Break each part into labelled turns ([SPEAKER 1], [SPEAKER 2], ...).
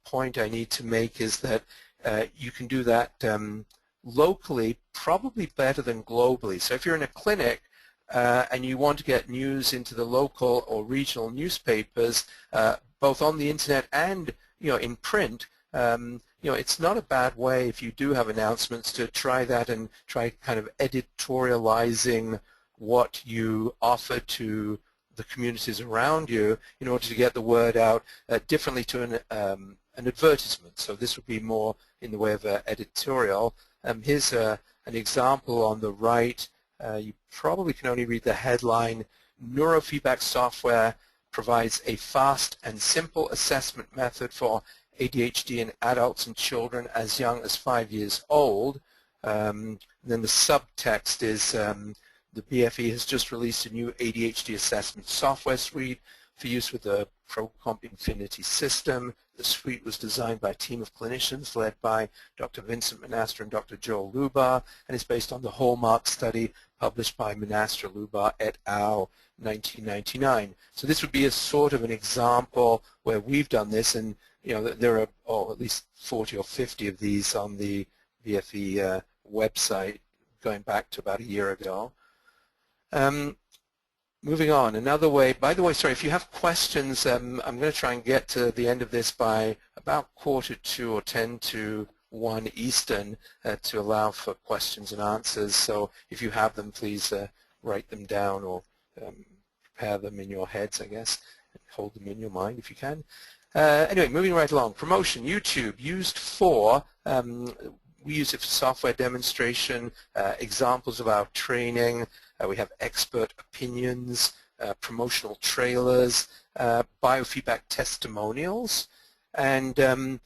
[SPEAKER 1] point I need to make is that you can do that locally probably better than globally. So if you're in a clinic and you want to get news into the local or regional newspapers, both on the internet and in print, it's not a bad way if you do have announcements to try that and try kind of editorializing what you offer to the communities around you in order to get the word out differently to an advertisement. So this would be more in the way of editorial. Here's an example on the right. You probably can only read the headline. Neurofeedback software provides a fast and simple assessment method for ADHD in adults and children as young as 5 years old. Then the subtext is the BFE has just released a new ADHD assessment software suite for use with the ProComp Infinity system. The suite was designed by a team of clinicians led by Dr. Vincent Monastre and Dr. Joel Lubar, and is based on the Hallmark study published by Monastre, Lubar et al. 1999. So this would be a sort of an example where we've done this, and there are at least 40 or 50 of these on the BFE website going back to about a year ago. Moving on, another way, by the way, sorry, if you have questions, I'm going to try and get to the end of this by about 1:45 or 1:50 Eastern to allow for questions and answers. So if you have them, please write them down or prepare them in your heads, I guess, and hold them in your mind if you can. Anyway, moving right along. Promotion, YouTube, used for, we use it for software demonstration, examples of our training. We have expert opinions, promotional trailers, biofeedback testimonials, and and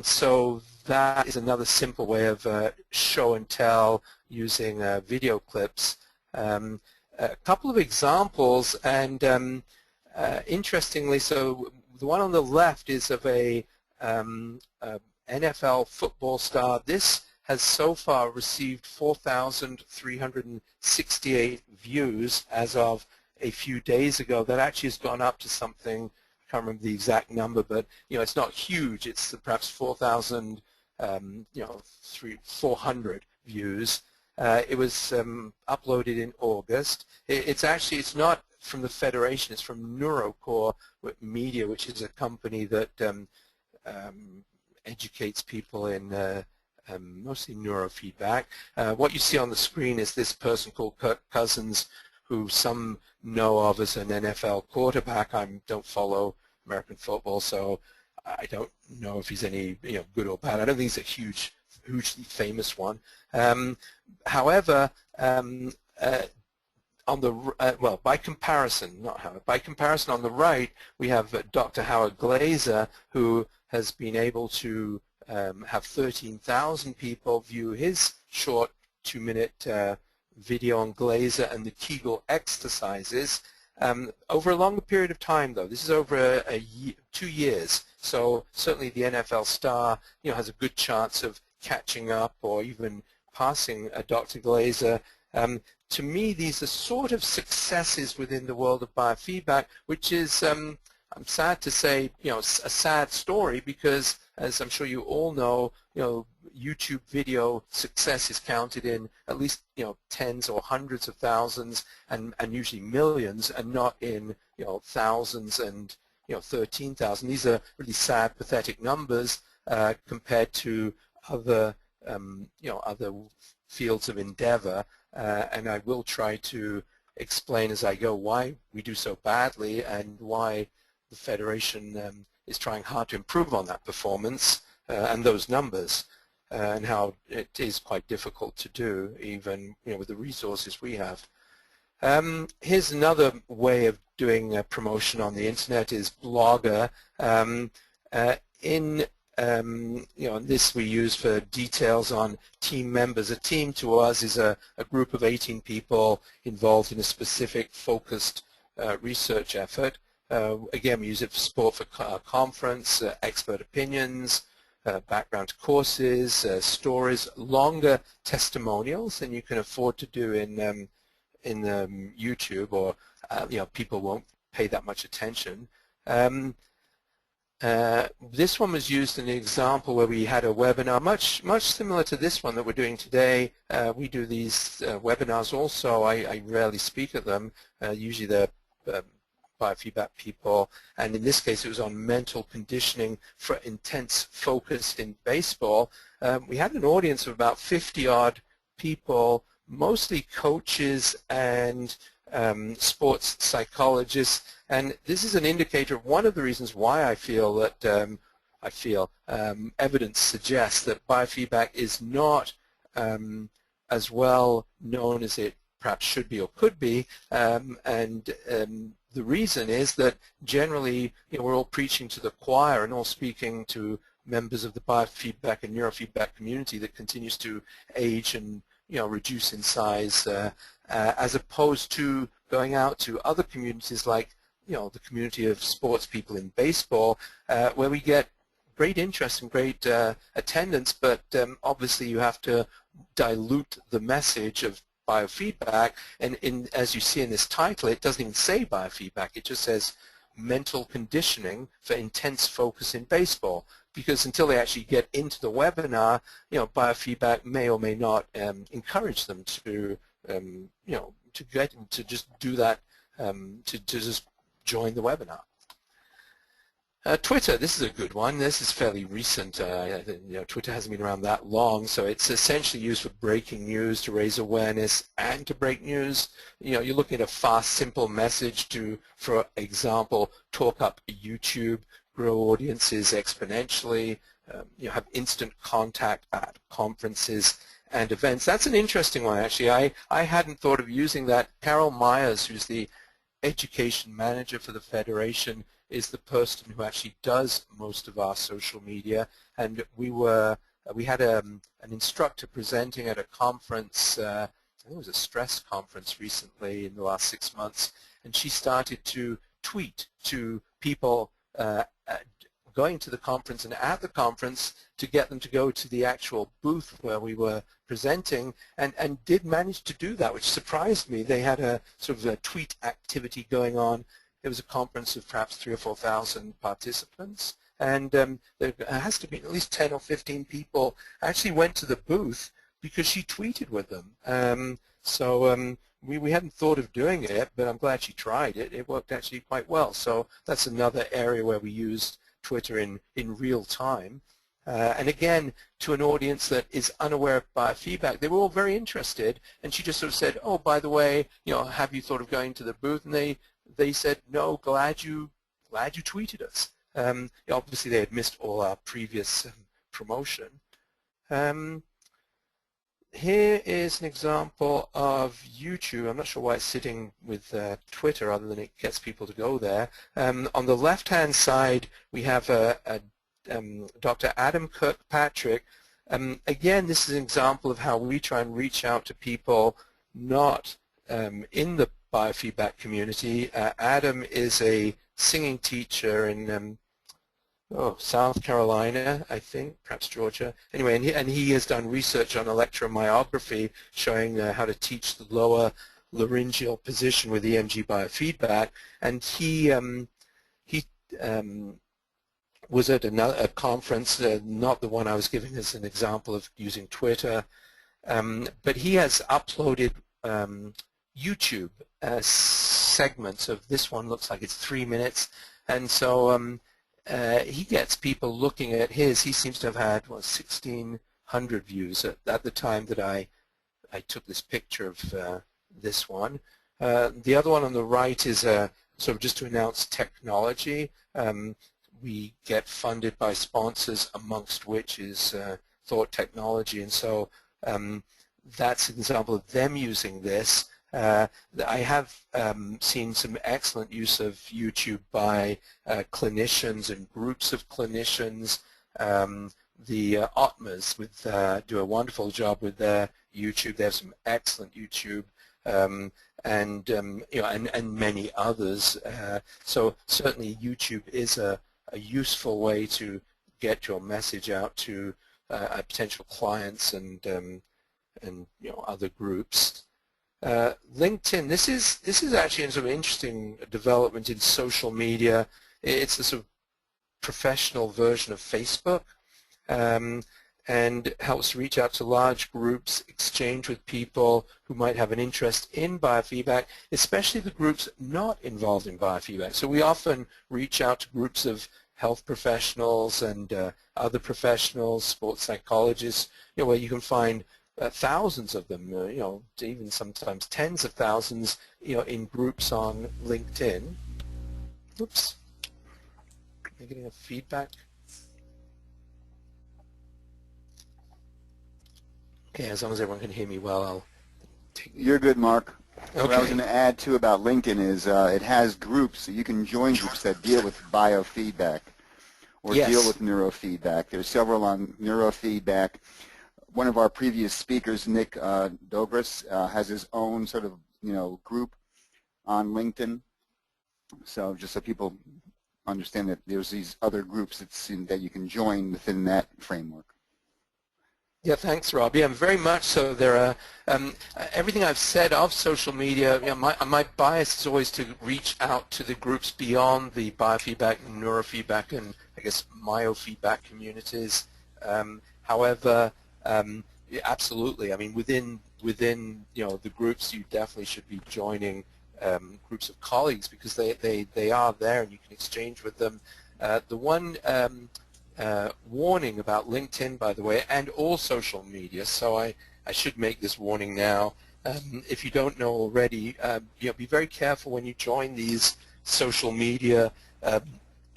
[SPEAKER 1] so that is another simple way of show and tell using video clips. A couple of examples, and interestingly, so the one on the left is of a NFL football star. This has so far received 4,368 views as of a few days ago. That actually has gone up to something, I can't remember the exact number, but it's not huge. It's perhaps 4,000, 400 views. It was uploaded in August. It's not from the Federation. It's from NeuroCore Media, which is a company that educates people in mostly neurofeedback. What you see on the screen is this person called Kirk Cousins, who some know of as an NFL quarterback. I don't follow American football, so I don't know if he's any good or bad. I don't think he's a hugely famous one. However, on the by comparison, by comparison, on the right we have Dr. Howard Glazer, who has been able to have 13,000 people view his short 2-minute video on Glazer and the Kegel exercises over a longer period of time. Though this is over 2 years, so certainly the NFL star has a good chance of catching up or even passing Dr. Glazer. To me, these are sort of successes within the world of biofeedback, which is, I'm sad to say, a sad story, because as I'm sure you all know, YouTube video success is counted in at least tens or hundreds of thousands and usually millions, and not in thousands and 13,000. These are really sad, pathetic numbers compared to other other fields of endeavor, and I will try to explain as I go why we do so badly and why the Federation is trying hard to improve on that performance and those numbers, and how it is quite difficult to do, even with the resources we have. Here's another way of doing promotion on the internet, is Blogger. This we use for details on team members. A team to us is a group of 18 people involved in a specific focused research effort. Again, we use it for support for conference, expert opinions, background courses, stories, longer testimonials than you can afford to do in YouTube, or people won't pay that much attention. This one was used in an example where we had a webinar, much similar to this one that we're doing today. We do these webinars also. I rarely speak at them. Usually they're biofeedback people, and in this case it was on mental conditioning for intense focus in baseball. We had an audience of about 50-odd people, mostly coaches and sports psychologists, and this is an indicator of one of the reasons why I feel that evidence suggests that biofeedback is not as well known as it perhaps should be or could be, the reason is that generally, we're all preaching to the choir and all speaking to members of the biofeedback and neurofeedback community that continues to age and reduce in size, as opposed to going out to other communities like the community of sports people in baseball, where we get great interest and great attendance, but obviously you have to dilute the message of biofeedback, and as you see in this title, it doesn't even say biofeedback, it just says mental conditioning for intense focus in baseball, because until they actually get into the webinar, biofeedback may or may not encourage them to to just do that, to just join the webinar. Twitter, this is a good one. This is fairly recent. Twitter hasn't been around that long, so it's essentially used for breaking news, to raise awareness, and to break news. You're looking at a fast, simple message to, for example, talk up YouTube, grow audiences exponentially, have instant contact at conferences and events. That's an interesting one, actually. I hadn't thought of using that. Carol Myers, who's the education manager for the Federation, is the person who actually does most of our social media, and we had an instructor presenting at a conference, I think it was a stress conference recently in the last 6 months, and she started to tweet to people going to the conference and at the conference to get them to go to the actual booth where we were presenting, and did manage to do that, which surprised me. They had a sort of a tweet activity going on. It was a conference of perhaps 3,000 or 4,000 participants, and there has to be at least 10 or 15 people actually went to the booth because she tweeted with them. We hadn't thought of doing it, but I'm glad she tried it. It worked actually quite well. So that's another area where we used Twitter in real time. And again, to an audience that is unaware of biofeedback, they were all very interested, and she just sort of said, oh, by the way, have you thought of going to the booth? And they said, no, glad you tweeted us. Obviously, they had missed all our previous promotion. Here is an example of YouTube. I'm not sure why it's sitting with Twitter other than it gets people to go there. On the left-hand side, we have Dr. Adam Kirkpatrick. Again, this is an example of how we try and reach out to people not in the biofeedback community. Adam is a singing teacher in South Carolina, I think, perhaps Georgia. Anyway, and he has done research on electromyography, showing how to teach the lower laryngeal position with EMG biofeedback. And he was at a conference, not the one I was giving as an example of using Twitter, but he has uploaded YouTube segments of this one. Looks like it's 3 minutes, and so he gets people looking at his. He seems to have had 1,600 views at the time that I took this picture of this one. The other one on the right is sort of just to announce technology. We get funded by sponsors, amongst which is Thought Technology, and so that's an example of them using this. I have seen some excellent use of YouTube by clinicians and groups of clinicians. The OTMAs do a wonderful job with their YouTube. They have some excellent YouTube, and many others. So certainly YouTube is a useful way to get your message out to potential clients and other groups. LinkedIn. This is actually a sort of interesting development in social media. It's a sort of professional version of Facebook, and helps reach out to large groups, exchange with people who might have an interest in biofeedback, especially the groups not involved in biofeedback. So we often reach out to groups of health professionals and other professionals, sports psychologists, where you can find thousands of them, even sometimes tens of thousands, in groups on LinkedIn. Oops, am I getting a feedback? Okay, as long as everyone can hear me well, I'll take...
[SPEAKER 2] You're good, Mark.
[SPEAKER 1] Okay.
[SPEAKER 2] What I was going to add, too, about LinkedIn is it has groups. So you can join groups that deal with biofeedback or
[SPEAKER 1] Yes.
[SPEAKER 2] deal with neurofeedback. There's several on neurofeedback. One of our previous speakers, Nick Dobris, has his own sort of, group on LinkedIn. So just so people understand that there's these other groups that you can join within that framework.
[SPEAKER 1] Yeah, thanks, Rob. Yeah, very much so. There are everything I've said of social media. My bias is always to reach out to the groups beyond the biofeedback, neurofeedback, and I guess myofeedback communities. However, yeah, absolutely. I mean, within the groups, you definitely should be joining groups of colleagues because they are there and you can exchange with them. The one warning about LinkedIn, by the way, and all social media, so I should make this warning now. If you don't know already, be very careful when you join these social media.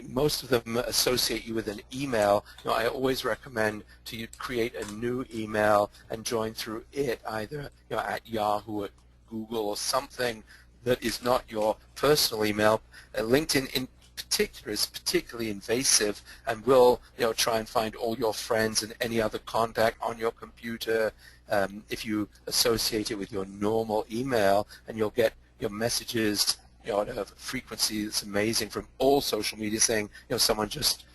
[SPEAKER 1] Most of them associate you with an email. I always recommend to create a new email and join through it, either at Yahoo, at Google, or something that is not your personal email. LinkedIn in particular is particularly invasive and will try and find all your friends and any other contact on your computer if you associate it with your normal email, and you'll get your messages at a frequency that's amazing from all social media saying someone just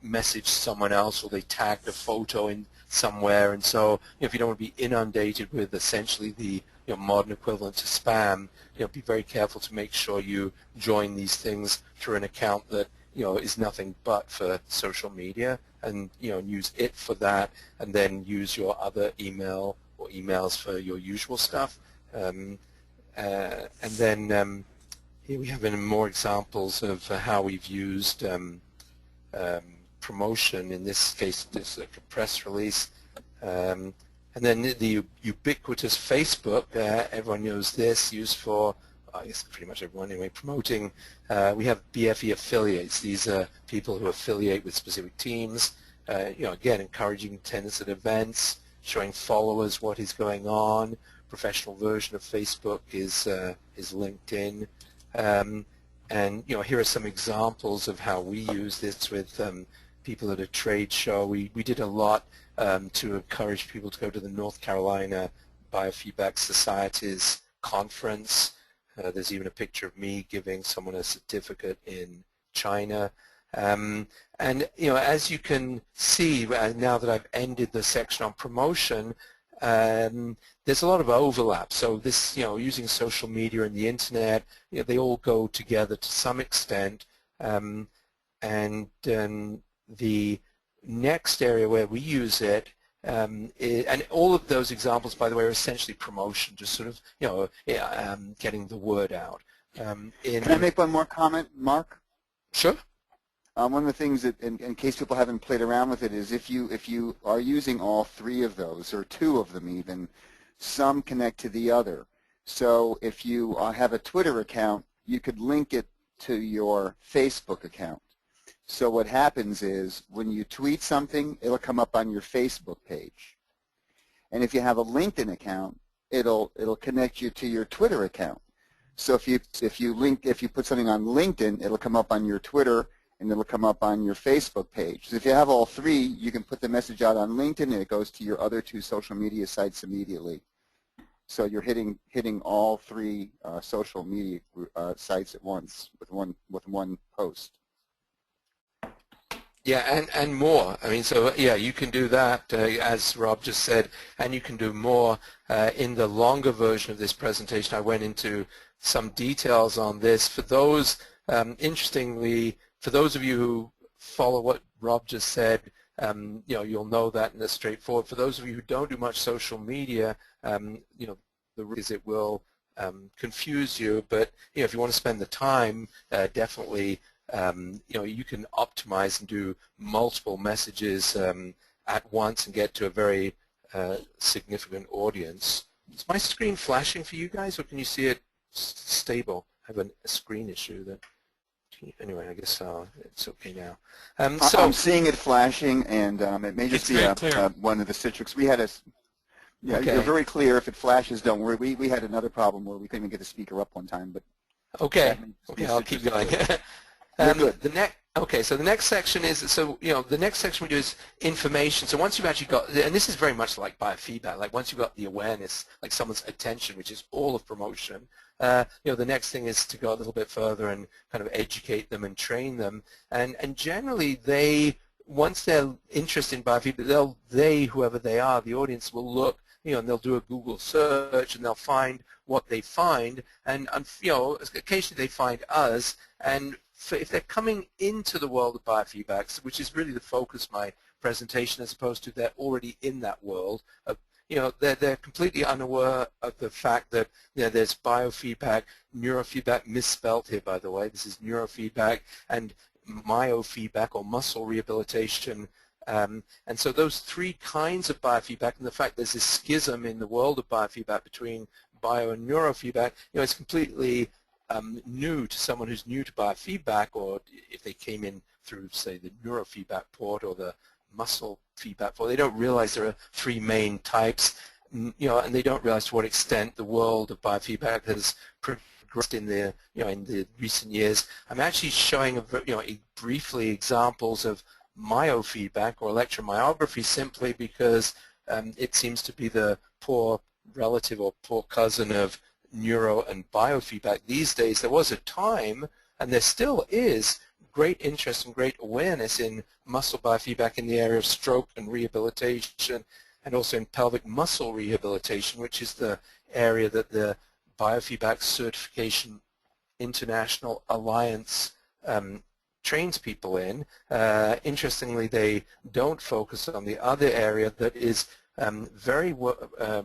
[SPEAKER 1] messaged someone else or they tagged a photo in somewhere. And so if you don't want to be inundated with essentially the modern equivalent to spam, be very careful to make sure you join these things through an account that is nothing but for social media, and use it for that, and then use your other email or emails for your usual stuff. And then here we have more examples of how we've used promotion. In this case, this is like a press release. And then the ubiquitous Facebook, everyone knows this, used for, I guess pretty much everyone anyway, promoting. We have BFE affiliates. These are people who affiliate with specific teams. Again, encouraging attendance at events, showing followers what is going on. Professional version of Facebook is LinkedIn. And here are some examples of how we use this with people at a trade show. We did a lot to encourage people to go to the North Carolina Biofeedback Society's conference. There's even a picture of me giving someone a certificate in China. And as you can see, now that I've ended the section on promotion, there's a lot of overlap. So this, using social media and the internet, they all go together to some extent. And the next area where we use it, and all of those examples, by the way, are essentially promotion, just sort of, getting the word out. Can
[SPEAKER 2] I make one more comment, Mark?
[SPEAKER 1] Sure.
[SPEAKER 2] One of the things that, in case people haven't played around with it, is if you are using all three of those, or two of them even, some connect to the other. So if you have a Twitter account, you could link it to your Facebook account. So what happens is when you tweet something, it'll come up on your Facebook page. And if you have a LinkedIn account, it'll connect you to your Twitter account. So if you put something on LinkedIn, it'll come up on your Twitter, and it'll come up on your Facebook page. So if you have all three, you can put the message out on LinkedIn, and it goes to your other two social media sites immediately. So you're hitting all three social media sites at once with one post.
[SPEAKER 1] Yeah, and more. I mean, so yeah, you can do that, as Rob just said, and you can do more. In the longer version of this presentation, I went into some details on this. For those, interestingly, for those of you who follow what Rob just said, you'll know that, and it's straightforward. For those of you who don't do much social media, the risk is it will confuse you. But if you want to spend the time, definitely, you can optimize and do multiple messages at once and get to a very significant audience. Is my screen flashing for you guys, or can you see it stable? I have a screen issue that. Anyway, I guess it's okay now. So
[SPEAKER 2] I'm seeing it flashing, and it may just be one of the Citrix. We had a,
[SPEAKER 1] okay.
[SPEAKER 2] You're very clear. If it flashes, don't worry. We had another problem where we couldn't even get the speaker up one time. But
[SPEAKER 1] okay, I'll keep going.
[SPEAKER 2] You're good.
[SPEAKER 1] So the next section is, the next section we do is information. So once you've actually got, and this is very much like biofeedback, like once you've got the awareness, like someone's attention, which is all of promotion, the next thing is to go a little bit further and kind of educate them and train them. And generally once they're interested in biofeedback, whoever they are, the audience will look, and they'll do a Google search and they'll find what they find, and occasionally they find us, and if they're coming into the world of biofeedback, which is really the focus of my presentation, as opposed to they're already in that world, they're completely unaware of the fact that there's biofeedback, neurofeedback, misspelled here by the way, this is neurofeedback, and myofeedback or muscle rehabilitation. And so those three kinds of biofeedback, and the fact there's this schism in the world of biofeedback between bio and neurofeedback, it's completely new to someone who's new to biofeedback, or if they came in through, say, the neurofeedback port or the muscle feedback port, they don't realize there are three main types, and they don't realize to what extent the world of biofeedback has progressed in the recent years. I'm actually showing briefly examples of myofeedback or electromyography simply because it seems to be the poor relative or poor cousin of neuro and biofeedback these days. There was a time, and there still is, great interest and great awareness in muscle biofeedback in the area of stroke and rehabilitation, and also in pelvic muscle rehabilitation, which is the area that the Biofeedback Certification International Alliance trains people in. Interestingly, they don't focus on the other area that is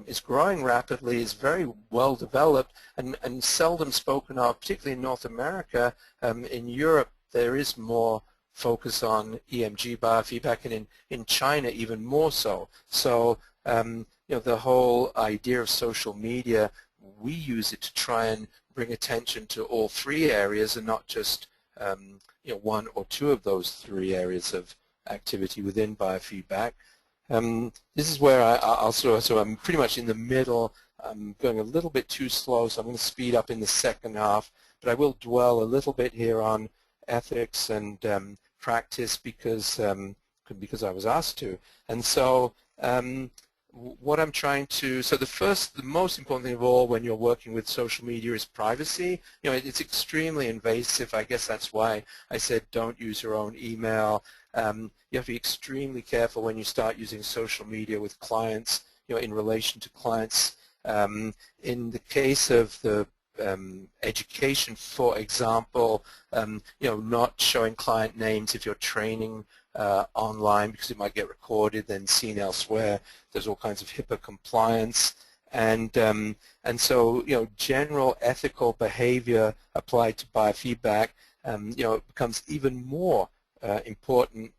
[SPEAKER 1] is growing rapidly, is very well developed, and seldom spoken of, particularly in North America. In Europe, there is more focus on EMG biofeedback, and in China even more so. So the whole idea of social media, we use it to try and bring attention to all three areas and not just one or two of those three areas of activity within biofeedback. This is where so I'm pretty much in the middle. I'm going a little bit too slow, so I'm going to speed up in the second half, but I will dwell a little bit here on ethics and practice because I was asked to. And so what I'm trying to, so the most important thing of all when you're working with social media is privacy. It's extremely invasive. I guess that's why I said don't use your own email. You have to be extremely careful when you start using social media with clients, in relation to clients. In the case of the education, for example, not showing client names if you're training online because it might get recorded then seen elsewhere. There's all kinds of HIPAA compliance, and so general ethical behavior applied to biofeedback it becomes even more important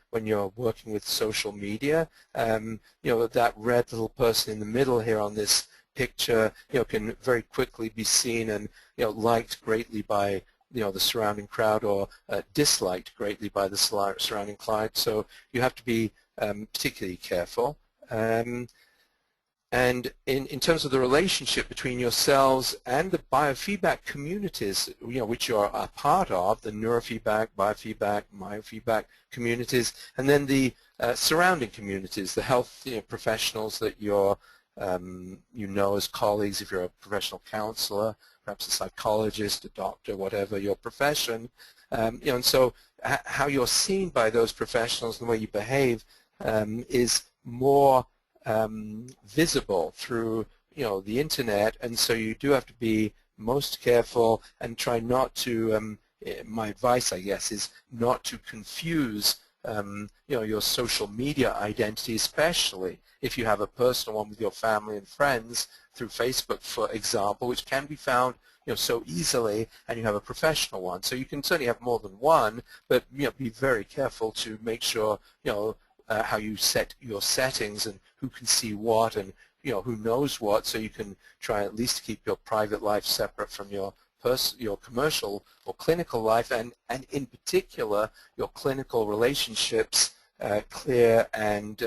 [SPEAKER 1] when you're working with social media. That red little person in the middle here on this picture can very quickly be seen and liked greatly by the surrounding crowd, or disliked greatly by the surrounding crowd. So you have to be particularly careful. And in terms of the relationship between yourselves and the biofeedback communities, which you are a part of, the neurofeedback, biofeedback, myofeedback communities, and then the surrounding communities, the health professionals that you're as colleagues, if you're a professional counselor, perhaps a psychologist, a doctor, whatever your profession, and so how you're seen by those professionals and the way you behave is more visible through the internet, and so you do have to be most careful and try not to my advice, I guess, is not to confuse your social media identity, especially if you have a personal one with your family and friends through Facebook, for example, which can be found so easily, and you have a professional one. So you can certainly have more than one, but be very careful to make sure how you set your settings and who can see what and who knows what, so you can try at least to keep your private life separate from your commercial or clinical life, and in particular your clinical relationships clear and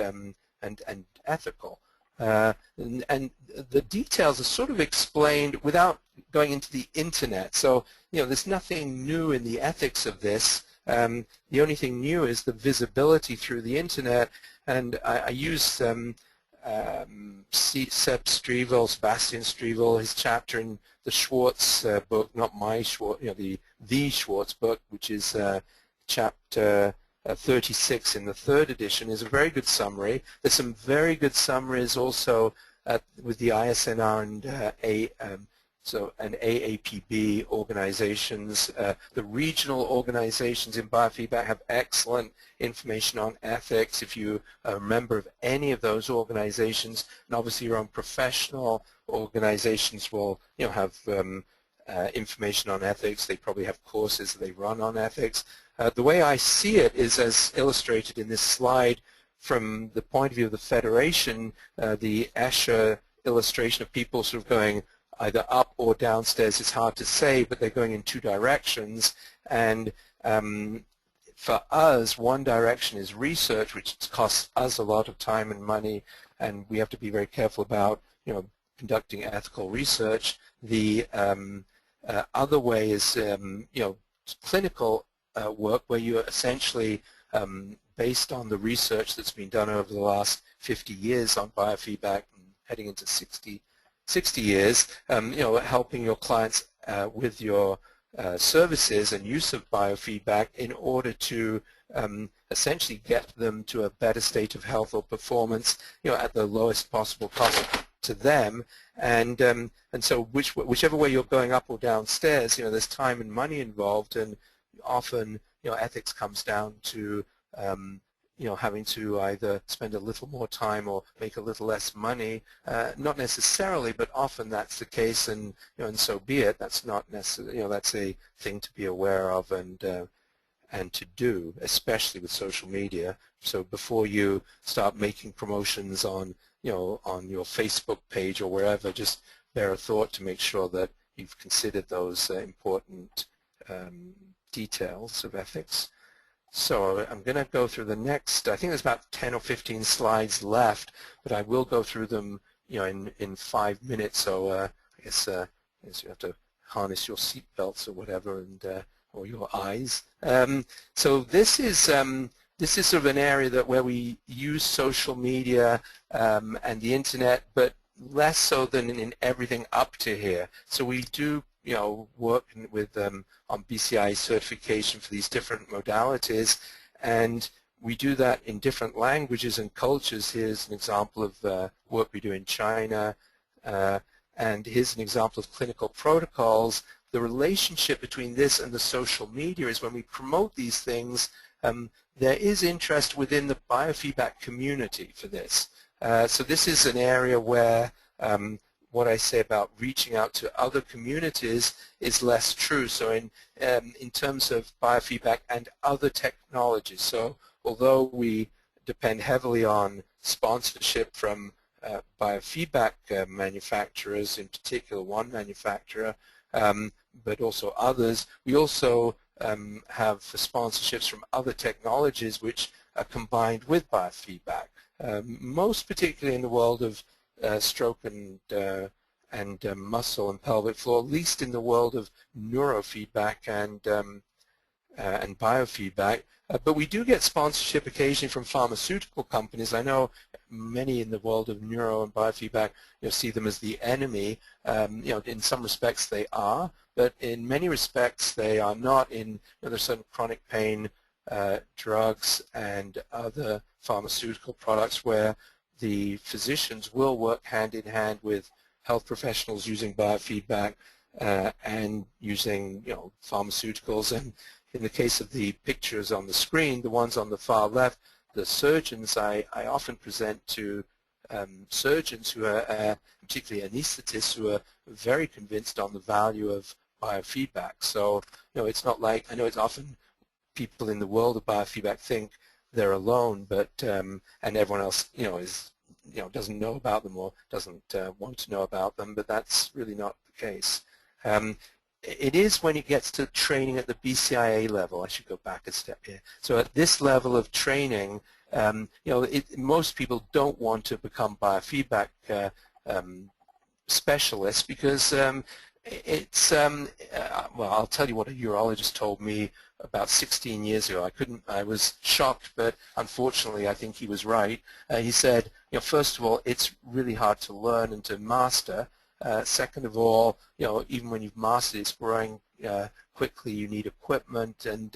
[SPEAKER 1] ethical. And the details are sort of explained without going into the internet. So there's nothing new in the ethics of this. The only thing new is the visibility through the internet, and I use Seb Sebastian Strevel, his chapter in the Schwartz book, not my Schwartz, the Schwartz book, which is chapter 36 in the third edition, is a very good summary. There's some very good summaries also with the ISNR and AAPB organizations. The regional organizations in biofeedback have excellent information on ethics. If you are a member of any of those organizations, and obviously your own professional organizations will have information on ethics. They probably have courses that they run on ethics. The way I see it is as illustrated in this slide from the point of view of the Federation, the Escher illustration of people sort of going either up or downstairs is hard to say, but they're going in two directions. And for us, one direction is research, which costs us a lot of time and money, and we have to be very careful about conducting ethical research. The other way is clinical work, where you essentially, based on the research that's been done over the last 50 years on biofeedback, and heading into 60 years, helping your clients with your services and use of biofeedback in order to essentially get them to a better state of health or performance, at the lowest possible cost to them. And so whichever way you're going up or downstairs, there's time and money involved, and often ethics comes down to having to either spend a little more time or make a little less money. Not necessarily, but often that's the case, and and so be it. That's not necessarily, that's a thing to be aware of and to do, especially with social media. So before you start making promotions on on your Facebook page or wherever, just bear a thought to make sure that you've considered those important details of ethics. So I'm going to go through the next, I think there's about 10 or 15 slides left, but I will go through them in 5 minutes. So I guess you have to harness your seat belts or whatever, and or your eyes. So this is sort of an area where we use social media and the internet, but less so than in everything up to here. So we do work with on BCI certification for these different modalities, and we do that in different languages and cultures. Here's an example of work we do in China, and here's an example of clinical protocols. The relationship between this and the social media is when we promote these things, there is interest within the biofeedback community for this. So this is an area where what I say about reaching out to other communities is less true. So in terms of biofeedback and other technologies, so although we depend heavily on sponsorship from biofeedback manufacturers, in particular one manufacturer, but also others, we also have sponsorships from other technologies which are combined with biofeedback, most particularly in the world of stroke and muscle and pelvic floor, at least in the world of neurofeedback and biofeedback. But we do get sponsorship occasionally from pharmaceutical companies. I know many in the world of neuro and biofeedback see them as the enemy. In some respects they are, but in many respects they are not. There's certain chronic pain drugs and other pharmaceutical products where the physicians will work hand in hand with health professionals using biofeedback and using pharmaceuticals. And in the case of the pictures on the screen, the ones on the far left, the surgeons, I often present to surgeons who are, particularly anesthetists, who are very convinced on the value of biofeedback. So, it's not like, I know it's often people in the world of biofeedback think they're alone, but and everyone else, doesn't know about them or doesn't want to know about them, but that's really not the case. It is when it gets to training at the BCIA level. I should go back a step here. So at this level of training, most people don't want to become biofeedback specialists because it's well, I'll tell you what a urologist told me about 16 years ago. I was shocked, but unfortunately I think he was right. He said, first of all, it's really hard to learn and to master. Second of all, even when you've mastered it, it's growing quickly. You need equipment and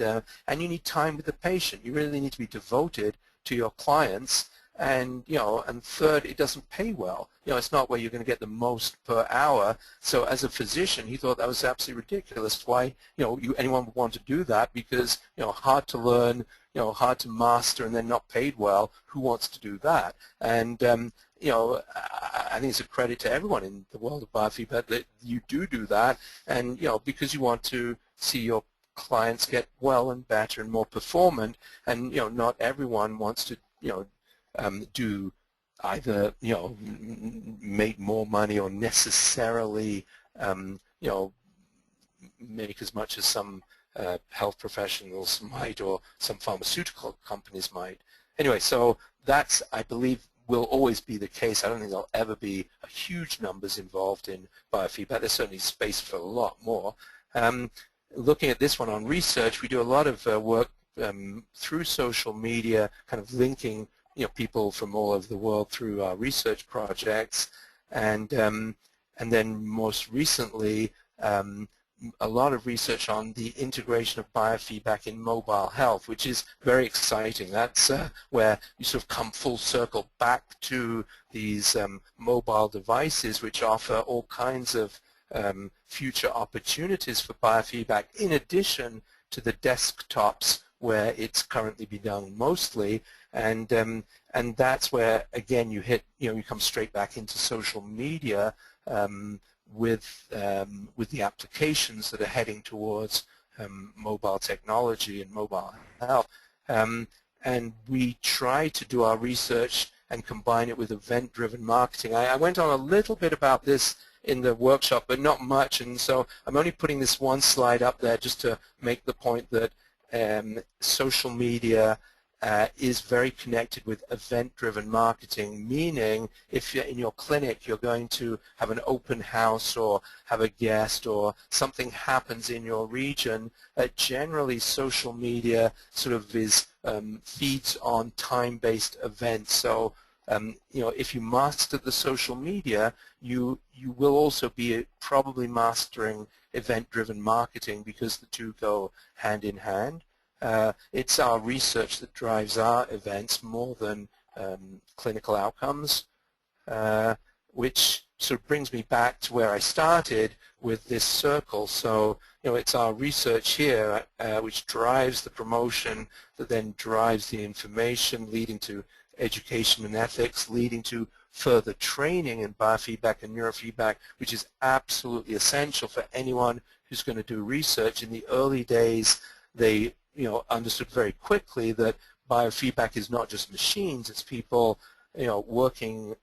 [SPEAKER 1] you need time with the patient. You really need to be devoted to your clients. And and third, it doesn't pay well. It's not where you're going to get the most per hour. So as a physician, he thought that was absolutely ridiculous. Why anyone would want to do that? Because hard to learn, hard to master, and then not paid well. Who wants to do that? And I think it's a credit to everyone in the world of biofeedback that you do that, and because you want to see your clients get well and better and more performant, and not everyone wants to do either make more money or necessarily make as much as some health professionals might or some pharmaceutical companies might. Anyway, so that's, I believe, will always be the case. I don't think there'll ever be huge numbers involved in biofeedback. There's certainly space for a lot more. Looking at this one on research, we do a lot of work through social media, kind of linking people from all over the world through our research projects, and then most recently a lot of research on the integration of biofeedback in mobile health, which is very exciting. That's where you sort of come full circle back to these mobile devices, which offer all kinds of future opportunities for biofeedback in addition to the desktops where it's currently being done mostly, and that's where again you hit, you come straight back into social media with the applications that are heading towards mobile technology and mobile health, and we try to do our research and combine it with event-driven marketing. I went on a little bit about this in the workshop, but not much, and so I'm only putting this one slide up there just to make the point that social media is very connected with event-driven marketing, meaning if you're in your clinic, you're going to have an open house or have a guest or something happens in your region, generally social media sort of is feeds on time-based events. So if you master the social media, you will also be probably mastering event-driven marketing because the two go hand in hand. It's our research that drives our events more than clinical outcomes, which sort of brings me back to where I started with this circle. So, it's our research here which drives the promotion, that then drives the information, leading to education and ethics, leading to further training in biofeedback and neurofeedback, which is absolutely essential for anyone who's going to do research. In the early days, they understood very quickly that biofeedback is not just machines, it's people working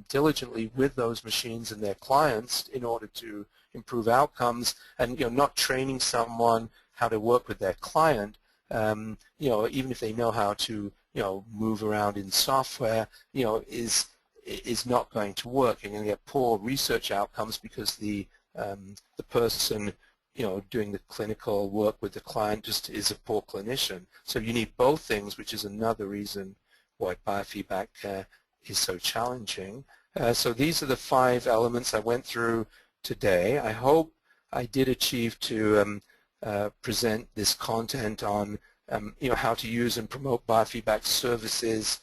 [SPEAKER 1] diligently with those machines and their clients in order to improve outcomes, and not training someone how to work with their client, even if they know how to move around in software, is not going to work. You're going to get poor research outcomes because the person doing the clinical work with the client just is a poor clinician. So you need both things, which is another reason why biofeedback is so challenging. So these are the 5 elements I went through today. I hope I did achieve to present this content on how to use and promote biofeedback services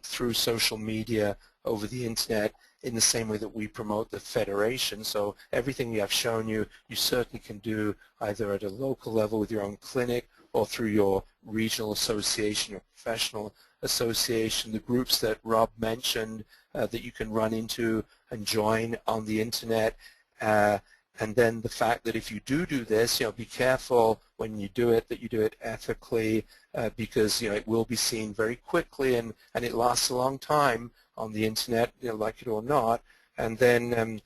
[SPEAKER 1] through social media over the internet. in the same way that we promote the Federation. So everything I've shown you, you certainly can do either at a local level with your own clinic or through your regional association or professional association. The groups that Rob mentioned that you can run into and join on the internet. And then the fact that if you do this, be careful when you do it, that you do it ethically, because, it will be seen very quickly, and it lasts a long time on the internet, like it or not. And then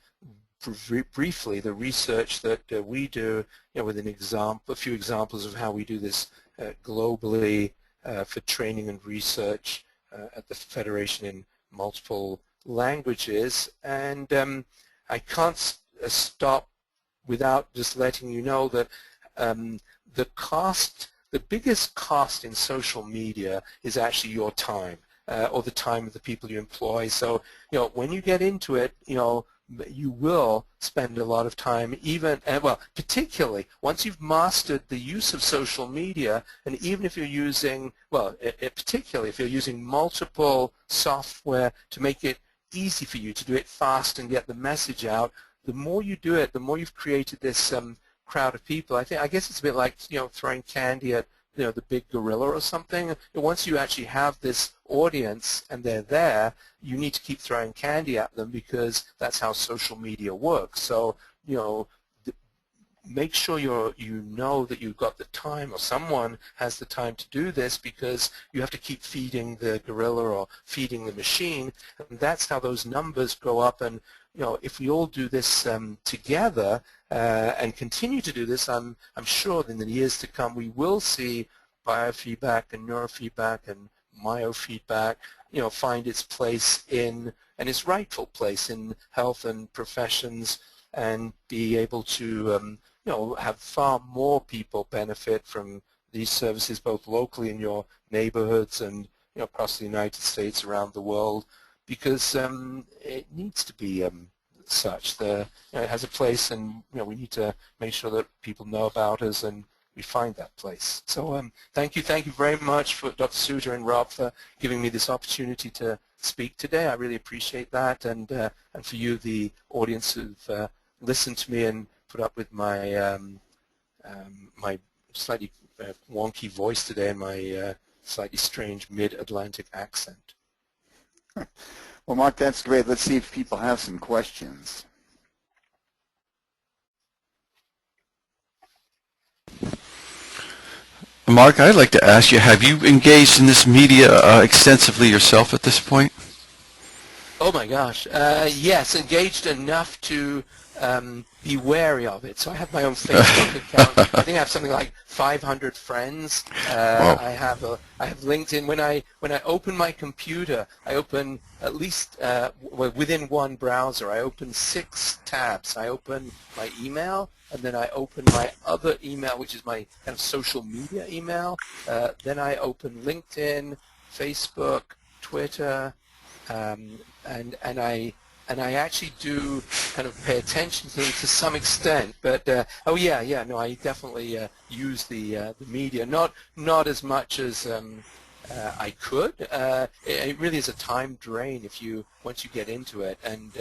[SPEAKER 1] briefly, the research that we do, with a few examples of how we do this globally for training and research at the Federation in multiple languages. And I can't stop without just letting you know that the biggest cost in social media is actually your time, or the time of the people you employ. So, when you get into it, you will spend a lot of time, particularly once you've mastered the use of social media, and even if you're using, particularly if you're using multiple software to make it easy for you to do it fast and get the message out, the more you do it, the more you've created this crowd of people. I guess it's a bit like throwing candy at the big gorilla or something. Once you actually have this audience and they're there, you need to keep throwing candy at them, because that's how social media works. So make sure you know that you've got the time, or someone has the time to do this, because you have to keep feeding the gorilla or feeding the machine, and that's how those numbers go up. And if we all do this together and continue to do this, I'm sure in the years to come we will see biofeedback and neurofeedback and myofeedback, find its place and its rightful place in health and professions, and be able to have far more people benefit from these services, both locally in your neighborhoods and across the United States, around the world, because it needs to be such. It has a place, and we need to make sure that people know about us and we find that place. So thank you very much for Dr. Suter and Rob for giving me this opportunity to speak today. I really appreciate that, and for you, the audience, who've listened to me and put up with my my slightly wonky voice today and my slightly strange mid-Atlantic accent.
[SPEAKER 2] Well, Mark, that's great. Let's see if people have some questions.
[SPEAKER 3] Mark, I'd like to ask you, have you engaged in this media extensively yourself at this point?
[SPEAKER 1] Oh my gosh, yes, engaged enough to be wary of it. So I have my own Facebook account. I think I have something like 500 friends. I have LinkedIn. When I open my computer, I open at least within one browser, I open 6 tabs. I open my email, and then I open my other email, which is my kind of social media email. Then I open LinkedIn, Facebook, Twitter, and I actually do kind of pay attention to them to some extent. But oh yeah, no, I definitely use the media, not as much as I could. It really is a time drain once you get into it, and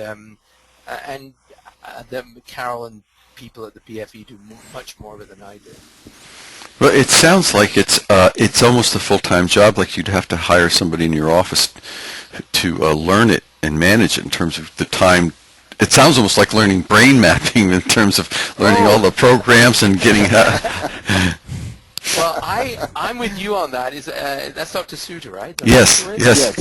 [SPEAKER 1] Carol and people at the BFE do much more of it than I do.
[SPEAKER 3] Well, it sounds like it's almost a full-time job. Like you'd have to hire somebody in your office to learn it and manage it in terms of the time. It sounds almost like learning brain mapping in terms of learning all the programs and getting.
[SPEAKER 1] Well, I'm with you on that. That's Dr. Suter, right?
[SPEAKER 3] Yes,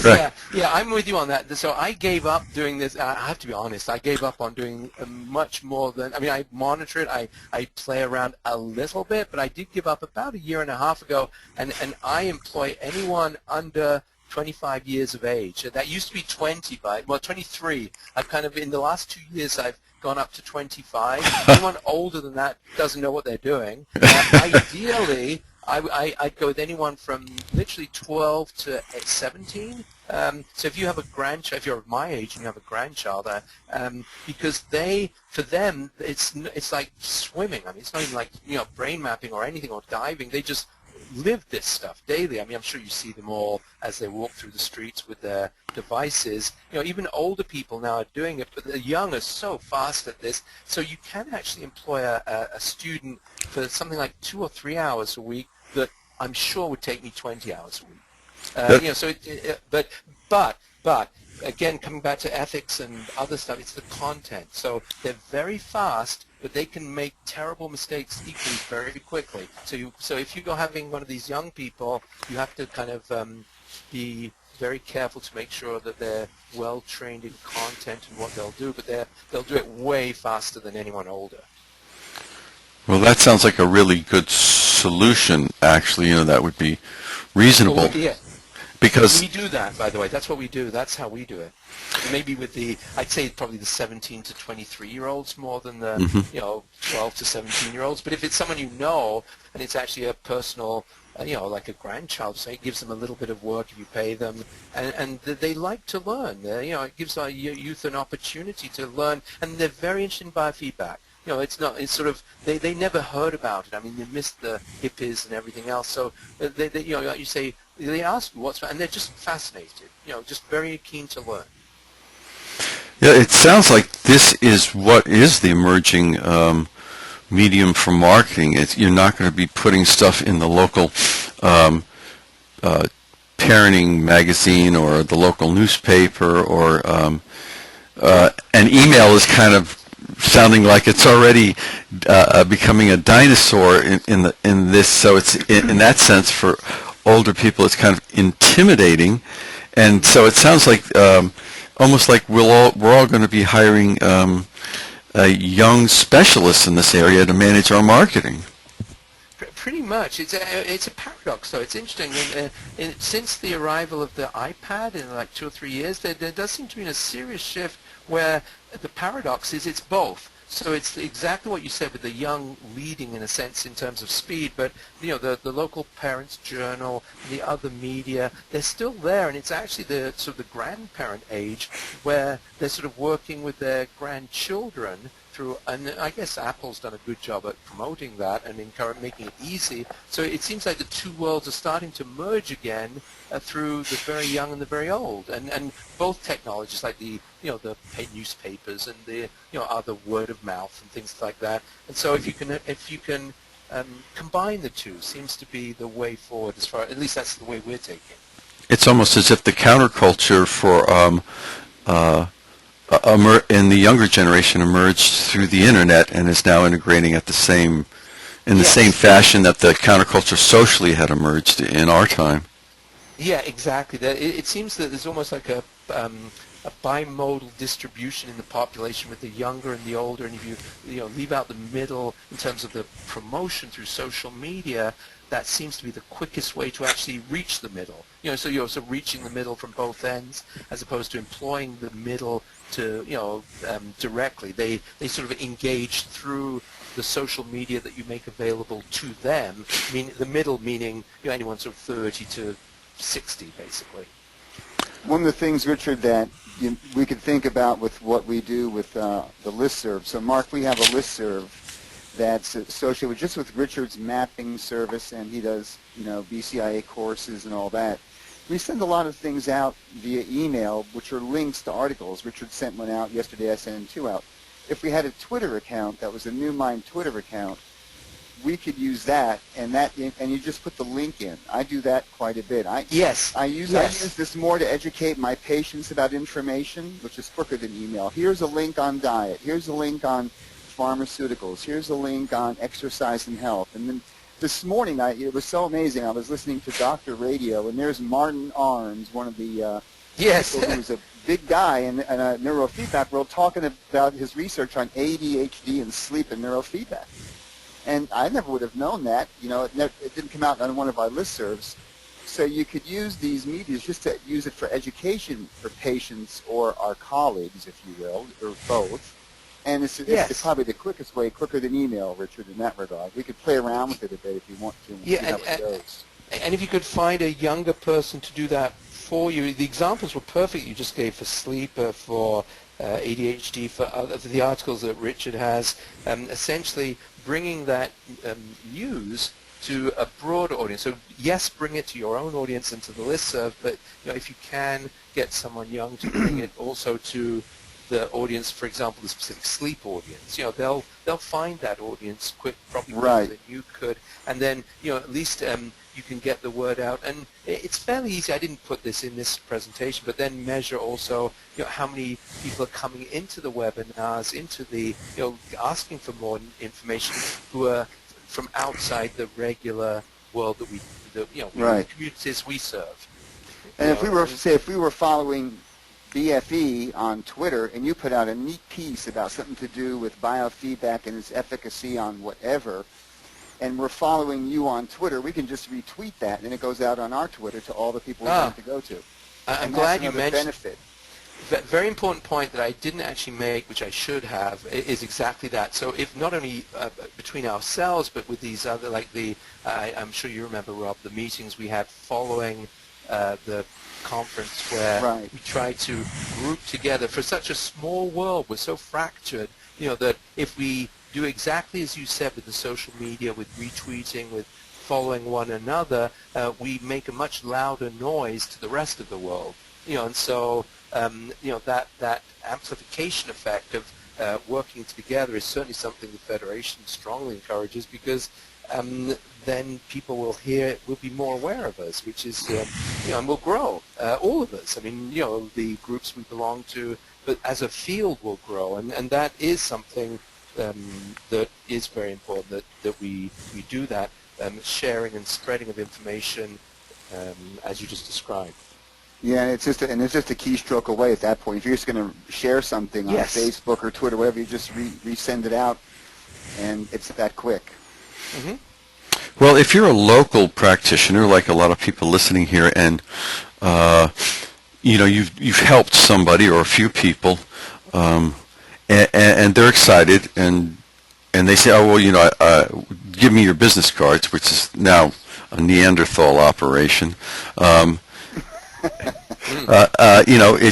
[SPEAKER 3] correct.
[SPEAKER 1] Yeah, I'm with you on that. So I gave up doing this. I have to be honest. I gave up on doing much more than. I mean, I monitor it. I play around a little bit, but I did give up about a year and a half ago. And I employ anyone under 25 years of age. That used to be 23. I've kind of, in the last 2 years, I've gone up to 25. Anyone older than that doesn't know what they're doing. Ideally, I'd go with anyone from literally 12 to 17. So if you have a grandchild, if you're my age and you have a grandchild, because for them, it's like swimming. I mean, it's not even like brain mapping or anything or diving. They just live this stuff daily. I mean, I'm sure you see them all as they walk through the streets with their devices. Even older people now are doing it, but the young are so fast at this. So you can actually employ a student for something like 2 or 3 hours a week that I'm sure would take me 20 hours a week. So but again, coming back to ethics and other stuff, it's the content. So they're very fast, but they can make terrible mistakes equally very quickly. So if you're having one of these young people, you have to kind of be very careful to make sure that they're well trained in content and what they'll do, but they'll do it way faster than anyone older.
[SPEAKER 3] Well, that sounds like a really good solution, actually. That would be reasonable.
[SPEAKER 1] Well, yeah.
[SPEAKER 3] Because
[SPEAKER 1] we do that, by the way. That's what we do. That's how we do it. Maybe with I'd say probably the 17 to 23-year-olds more than the 12 to 17-year-olds. But if it's someone you know and it's actually a personal, like a grandchild, say, it gives them a little bit of work if you pay them, and they like to learn. It gives our youth an opportunity to learn, and they're very interested in biofeedback. It's sort of, they never heard about it. I mean, they missed the hippies and everything else. So they like you say, they ask you and they're just fascinated, just very keen to learn.
[SPEAKER 3] Yeah, it sounds like this is what is the emerging medium for marketing. You're not going to be putting stuff in the local parenting magazine or the local newspaper, or an email is kind of sounding like it's already becoming a dinosaur in this. So it's in that sense, for older people, it's kind of intimidating, and so it sounds like almost like we're all going to be hiring young specialists in this area to manage our marketing.
[SPEAKER 1] Pretty much. It's a paradox, though. It's interesting. Since the arrival of the iPad in like 2 or 3 years, there does seem to be a serious shift where the paradox is it's both. So it's exactly what you said with the young leading, in a sense, in terms of speed, but the local Parents Journal, the other media, they're still there, and it's actually the sort of the grandparent age where they're sort of working with their grandchildren through, and I guess Apple's done a good job at promoting that and making it easy. So it seems like the two worlds are starting to merge again through the very young and the very old, and both technologies like the paid newspapers and the other word of mouth and things like that. And so if you can combine the two, seems to be the way forward. At least that's the way we're taking it.
[SPEAKER 3] It's almost as if the counterculture for in the younger generation emerged through the internet and is now integrating at the same fashion that the counterculture socially had emerged in our time.
[SPEAKER 1] Yeah, exactly. It seems that there's almost like a bimodal distribution in the population with the younger and the older, and if you leave out the middle in terms of the promotion through social media, that seems to be the quickest way to actually reach the middle. So you're also reaching the middle from both ends, as opposed to employing the middle to directly. They sort of engage through the social media that you make available to them. The middle meaning anyone sort of 30 to 60, basically.
[SPEAKER 2] One of the things, Richard, that we could think about with what we do with the listserv. So, Mark, we have a listserv that's associated just with Richard's mapping service, and he does, BCIA courses and all that. We send a lot of things out via email, which are links to articles. Richard sent one out yesterday. I sent 2 out. If we had a Twitter account that was a New Mind Twitter account, we could use that, and you just put the link in. I do that quite a bit. I use this more to educate my patients about information, which is quicker than email. Here's a link on diet. Here's a link on pharmaceuticals. Here's a link on exercise and health. And then this morning, it was so amazing. I was listening to Dr. Radio, and there's Martin Arns, one of the people who's a big guy in a neurofeedback world, talking about his research on ADHD and sleep and neurofeedback. And I never would have known that. It didn't come out on one of our listservs. So you could use these medias just to use it for education for patients or our colleagues, if you will, or both. And it's probably the quickest way, quicker than email, Richard, in that regard. We could play around with it a bit if you want to and see how it goes.
[SPEAKER 1] And if you could find a younger person to do that for you, the examples were perfect you just gave for sleep, for ADHD, for the articles that Richard has, essentially bringing that news to a broader audience. So yes, bring it to your own audience and to the listserv, but if you can get someone young to bring it also to the audience, for example, the specific sleep audience, they'll find that audience probably quicker than you could, and then at least you can get the word out. And it's fairly easy. I didn't put this in this presentation, but then measure also how many people are coming into the webinars, into the asking for more information, who are from outside the regular world that the communities we serve.
[SPEAKER 2] And if we were following BFE on Twitter, and you put out a neat piece about something to do with biofeedback and its efficacy on whatever, and we're following you on Twitter, we can just retweet that, and it goes out on our Twitter to all the people we want to go to.
[SPEAKER 1] I'm glad you mentioned
[SPEAKER 2] benefit.
[SPEAKER 1] Very important point that I didn't actually make, which I should have, is exactly that. So if not only between ourselves, but with these other, like I'm sure you remember, Rob, the meetings we had following the conference where we try to group together for such a small world. We're so fractured, that if we do exactly as you said with the social media, with retweeting, with following one another, we make a much louder noise to the rest of the world. And so that amplification effect of working together is certainly something the Federation strongly encourages, because then people will be more aware of us, which is, and we'll grow, all of us. I mean, the groups we belong to, but as a field will grow, and that is something that is very important, that we do that, sharing and spreading of information, as you just described.
[SPEAKER 2] Yeah, and it's just a keystroke away at that point. If you're just going to share something on Facebook or Twitter, whatever, you just resend it out, and it's that quick.
[SPEAKER 1] Mm-hmm.
[SPEAKER 3] Well, if you're a local practitioner, like a lot of people listening here, and you've helped somebody or a few people, and they're excited, and they say, oh well, give me your business cards, which is now a Neanderthal operation.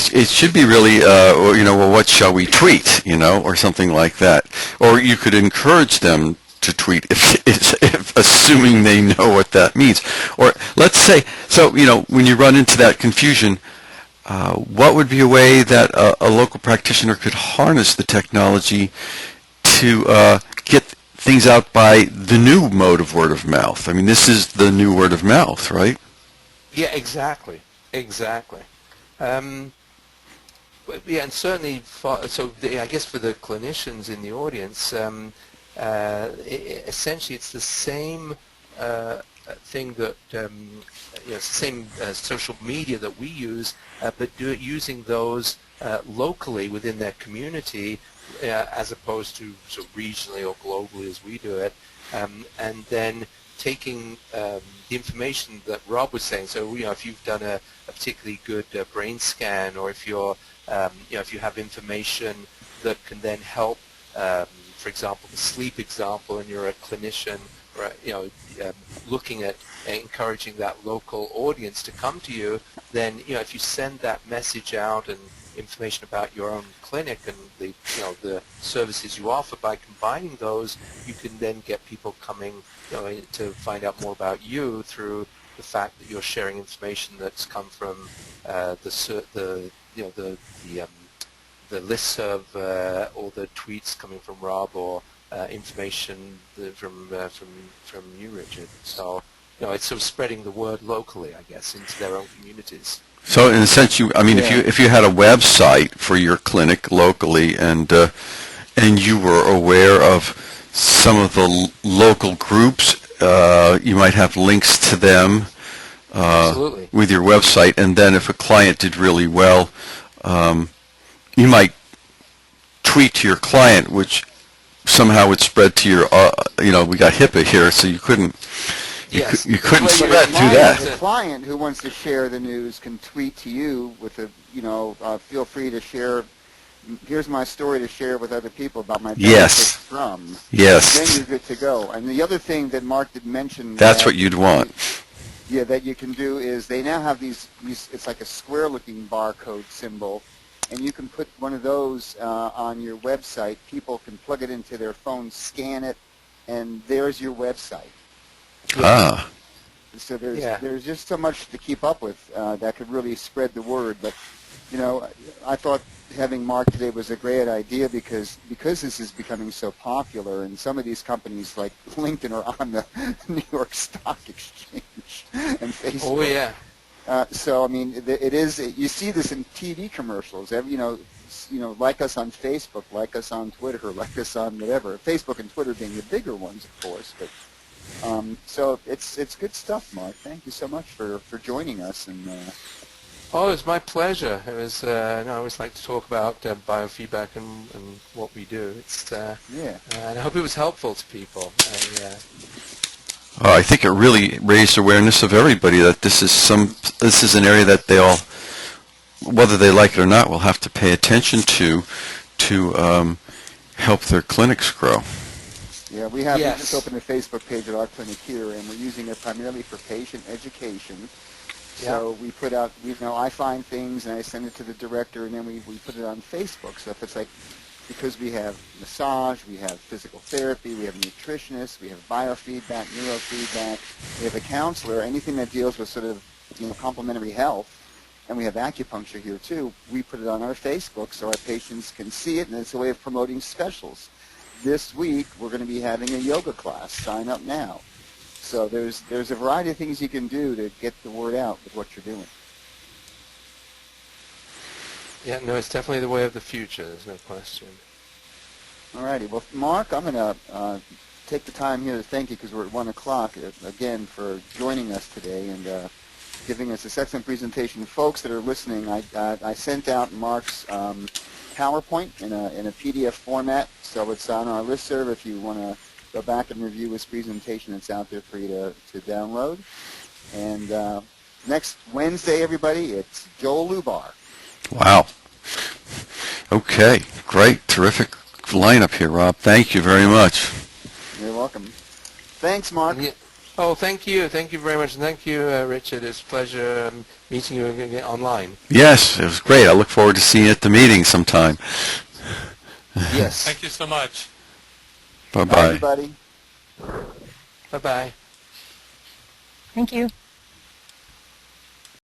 [SPEAKER 3] It should be really, well, what shall we tweet, or something like that. Or you could encourage them to tweet if assuming they know what that means. Or let's say, so, when you run into that confusion, what would be a way that a local practitioner could harness the technology to get things out by the new mode of word of mouth? I mean, this is the new word of mouth, right?
[SPEAKER 1] Yeah, exactly. And certainly, I guess for the clinicians in the audience, essentially it's the same thing that, it's the same social media that we use, but using those locally within their community, as opposed to regionally or globally as we do it, and then taking the information that Rob was saying. So, if you've done a particularly good brain scan, or if you're, if you have information that can then help, for example, the sleep example, and you're a clinician, looking at encouraging that local audience to come to you, then, if you send that message out and information about your own clinic and the services you offer, by combining those, you can then get people coming to find out more about you through the fact that you're sharing information that's come from the listserv or the tweets coming from Rob, or information from you, Richard. So it's sort of spreading the word locally, I guess, into their own communities.
[SPEAKER 3] So in a sense, if you had a website for your clinic locally, and you were aware of some of the local groups, you might have links to them with your website, and then if a client did really well, you might tweet to your client, which somehow would spread to your, we got HIPAA here, so you couldn't.
[SPEAKER 1] Yes.
[SPEAKER 3] You couldn't spread through that.
[SPEAKER 2] The client who wants to share the news can tweet to you with feel free to share. Here's my story to share with other people about my benefits from.
[SPEAKER 3] Yes.
[SPEAKER 2] Then you're good to go. And the other thing that Mark did mention.
[SPEAKER 3] That's what you'd want.
[SPEAKER 2] Yeah, that you can do is they now have these. It's like a square-looking barcode symbol, and you can put one of those on your website. People can plug it into their phone, scan it, and there's your website.
[SPEAKER 3] Ah,
[SPEAKER 2] So
[SPEAKER 1] Yeah.
[SPEAKER 2] there's just so much to keep up with that could really spread the word. But you know, I thought having Mark today was a great idea because this is becoming so popular, and some of these companies like LinkedIn are on the New York Stock Exchange and Facebook.
[SPEAKER 1] Oh yeah.
[SPEAKER 2] So I mean, it is. You see this in TV commercials. Like us on Facebook, like us on Twitter, like us on whatever. Facebook and Twitter being the bigger ones, of course. But so it's good stuff, Mark. Thank you so much for joining us. And
[SPEAKER 1] Oh, it's my pleasure. It was. I always like to talk about biofeedback and what we do. It's.
[SPEAKER 2] yeah.
[SPEAKER 1] And I hope it was helpful to people.
[SPEAKER 3] I think it really raised awareness of everybody that this is an area that they all, whether they like it or not, will have to pay attention to help their clinics grow.
[SPEAKER 2] Yeah, we just opened a Facebook page at our clinic here, and we're using it primarily for patient education. So we put out, I find things and I send it to the director, and then we put it on Facebook. So if it's like, because we have massage, we have physical therapy, we have nutritionists, we have biofeedback, neurofeedback, we have a counselor, anything that deals with sort of complementary health, and we have acupuncture here too, we put it on our Facebook so our patients can see it, and it's a way of promoting specials. This week, we're going to be having a yoga class. Sign up now. So there's a variety of things you can do to get the word out with what you're doing.
[SPEAKER 1] Yeah, no, it's definitely the way of the future. There's no question.
[SPEAKER 2] All righty. Well, Mark, I'm going to take the time here to thank you because we're at 1 o'clock again for joining us today and giving us this excellent presentation. Folks that are listening, I sent out Mark's PowerPoint in a PDF format, so it's on our listserv. If you want to go back and review his presentation, it's out there for you to download. And next Wednesday, everybody, it's Joel Lubar.
[SPEAKER 3] Wow. Okay, great, terrific lineup here, Rob. Thank you very much.
[SPEAKER 2] You're welcome. Thanks, Mark.
[SPEAKER 1] Yeah. Oh, thank you. Thank you very much. And thank you, Richard. It's a pleasure meeting you again online.
[SPEAKER 3] Yes, it was great. I look forward to seeing you at the meeting sometime.
[SPEAKER 1] Yes.
[SPEAKER 4] Thank you so much.
[SPEAKER 3] Bye-bye.
[SPEAKER 2] Bye, everybody.
[SPEAKER 1] Bye-bye.
[SPEAKER 5] Thank you.